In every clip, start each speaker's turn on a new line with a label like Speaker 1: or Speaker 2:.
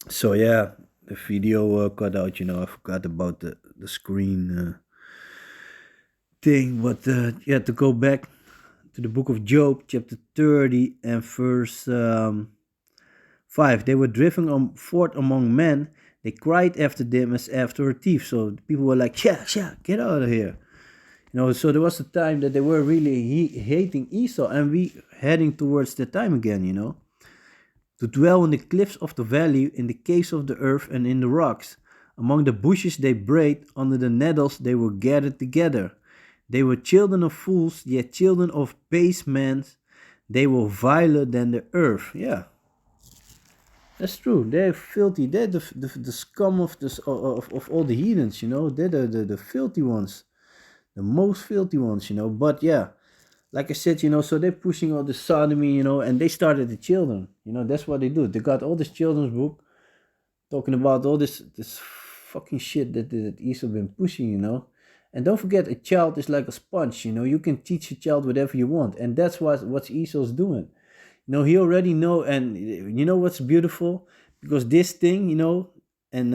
Speaker 1: So yeah, the video cut out. I forgot about the screen thing. But yeah, to go back to the book of Job, chapter 30 and verse 5. They were driven forth among men. They cried after them as after a thief. So the people were like, yeah, yeah, get out of here. So there was a time that they were really hating Esau, and we heading towards that time again. To dwell in the cliffs of the valley, in the caves of the earth, and in the rocks. Among the bushes they brayed, under the nettles they were gathered together. They were children of fools, yet children of base men. They were viler than the earth. Yeah, that's true. They're filthy. They're the scum of all the heathens. They're the filthy ones, the most filthy ones. But yeah, like I said, so they're pushing all the sodomy, and they started the children. That's what they do. They got all this children's book talking about all this fucking shit that Esau been pushing. And don't forget, a child is like a sponge. You can teach a child whatever you want, and that's what Esau's doing. He already know, and you know what's beautiful, because this thing, and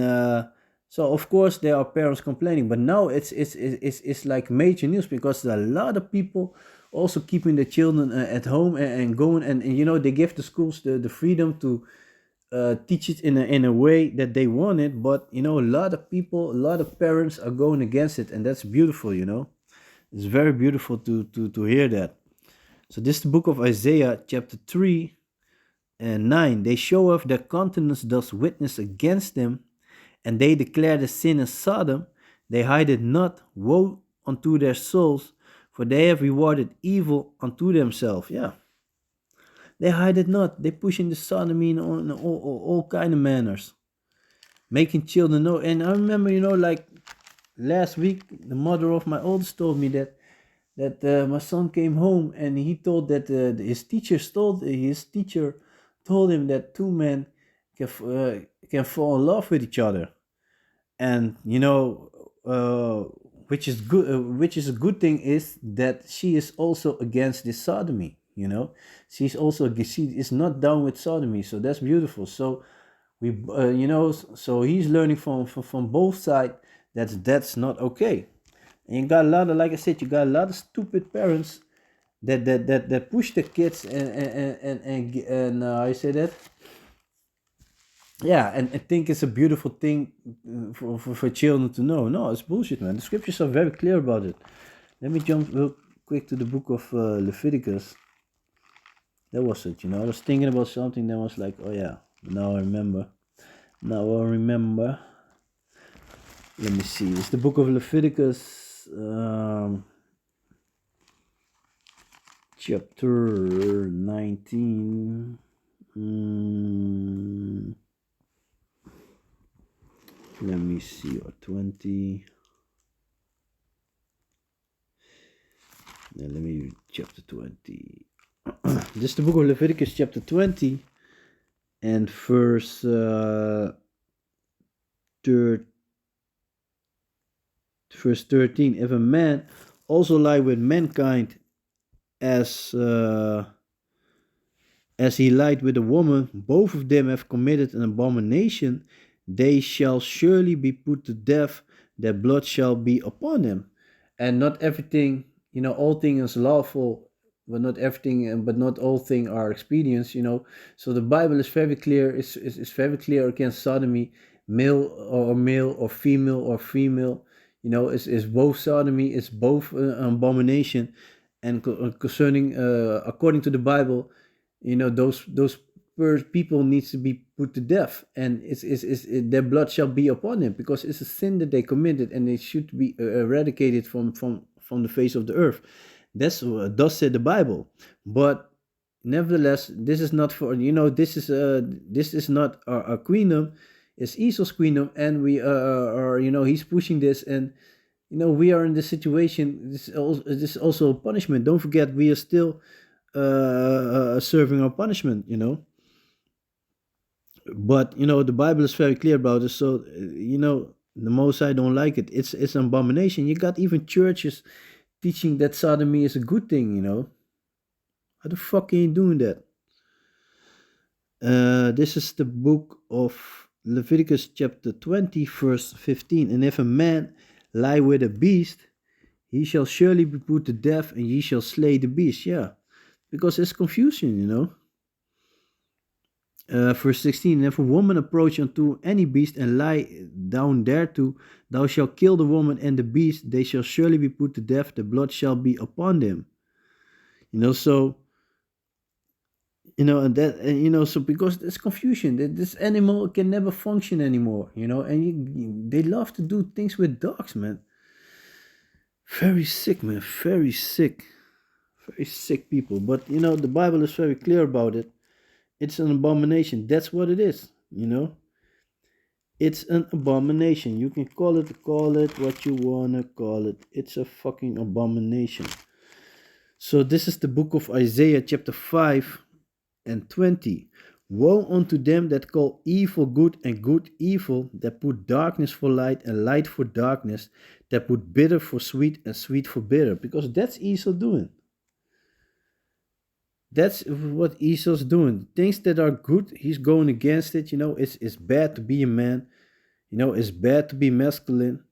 Speaker 1: so of course there are parents complaining, but now it's like major news because there are a lot of people also keeping the children at home and going, and they give the schools the freedom to teach it in a way that they want it, but a lot of people, a lot of parents are going against it, and that's beautiful. It's very beautiful to hear that. So this is the book of Isaiah, chapter 3 and 9. They show off their countenance does witness against them, and they declare the sin of Sodom. They hide it not. Woe unto their souls, for they have rewarded evil unto themselves. Yeah, they hide it not. They pushing the sodomy in all kind of manners, making children know. And I remember, like last week, the mother of my oldest told me that my son came home and he told that his teacher told him that two men can fall in love with each other, and which is good, which is a good thing, is that she is also against this sodomy. She's also, she is not down with sodomy, so that's beautiful. So we so he's learning from both sides. That's not okay. And you got a lot of, like I said, you got a lot of stupid parents that push the kids and I say that, yeah, and think it's a beautiful thing for children to know. No, it's bullshit, man. The scriptures are very clear about it. Let me jump real quick to the book of Leviticus. That was it. I was thinking about something that was like, oh yeah, now I remember. Now I remember. Let me see. It's the book of Leviticus, chapter 19. Let me see, or 20. Let me read chapter 20. This is the book of Leviticus, chapter 20, and verse verse 13. If a man also lie with mankind as he lied with a woman, both of them have committed an abomination. They shall surely be put to death. Their blood shall be upon them. And not everything, all things is lawful, but not everything, but not all things are expedience. So the Bible is very clear. It's very clear against sodomy, male or female or female. It's both sodomy. It's both an abomination. And concerning, according to the Bible, those people needs to be put to death, and their blood shall be upon them, because it's a sin that they committed, and they should be eradicated from the face of the earth. That's what does say the Bible. But nevertheless, this is not for, this is not our queendom. It's Esau's queendom, and we are, he's pushing this, and we are in this situation. This is also a punishment. Don't forget, we are still serving our punishment. But the Bible is very clear about it. So the Most High don't like it. It's an abomination. You got even churches teaching that sodomy is a good thing. How the fuck are you doing that? This is the book of Leviticus chapter 20, verse 15. And if a man lie with a beast, he shall surely be put to death, and ye shall slay the beast. Yeah, because it's confusion, you know. Verse 16. And if a woman approach unto any beast and lie down thereto, thou shalt kill the woman and the beast, they shall surely be put to death, the blood shall be upon them. You know, so and that, so because there's confusion, that this animal can never function anymore, and they love to do things with dogs, man. Very sick, man. Very sick people. But the Bible is very clear about it. It's an abomination. That's what it is. It's an abomination. You can call it what you wanna call it. It's a fucking abomination. So this is the book of Isaiah chapter 5 and 20. Woe unto them that call evil good and good evil, that put darkness for light and light for darkness, that put bitter for sweet and sweet for bitter. Because that's Esau doing. That's what Esau's doing. Things that are good, he's going against it. It's bad to be a man. It's bad to be masculine.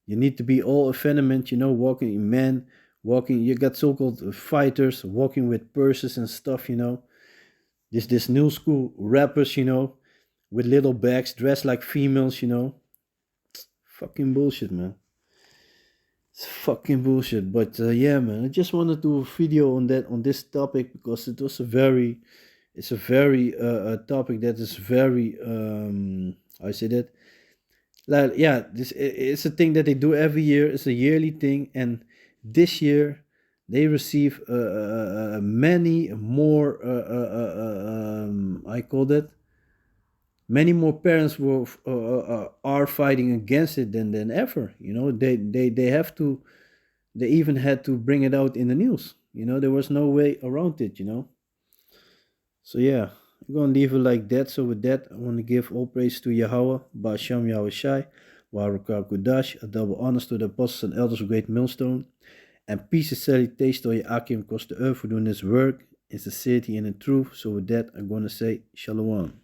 Speaker 1: You need to be all effeminate, walking in men, you got so-called fighters walking with purses and stuff, This new school rappers, with little bags, dressed like females, Fucking bullshit, man. It's fucking bullshit. But yeah, man, I just wanted to do a video on this topic because it's a very topic that is very I say that, like, yeah, it's a thing that they do every year. It's a yearly thing, and this year they receive many more I call that, many more parents are fighting against it than ever. They have to, they even had to bring it out in the news. There was no way around it. So yeah, I'm gonna leave it like that. So with that, I want to give all praise to Yahweh, Ba'asham Yahushai, Barakah Kudash, a double honors to the apostles and elders of Great Millstone, and peace and salutation to Akim across the earth for doing this work in sincerity and in truth. So with that, I'm gonna say Shalom.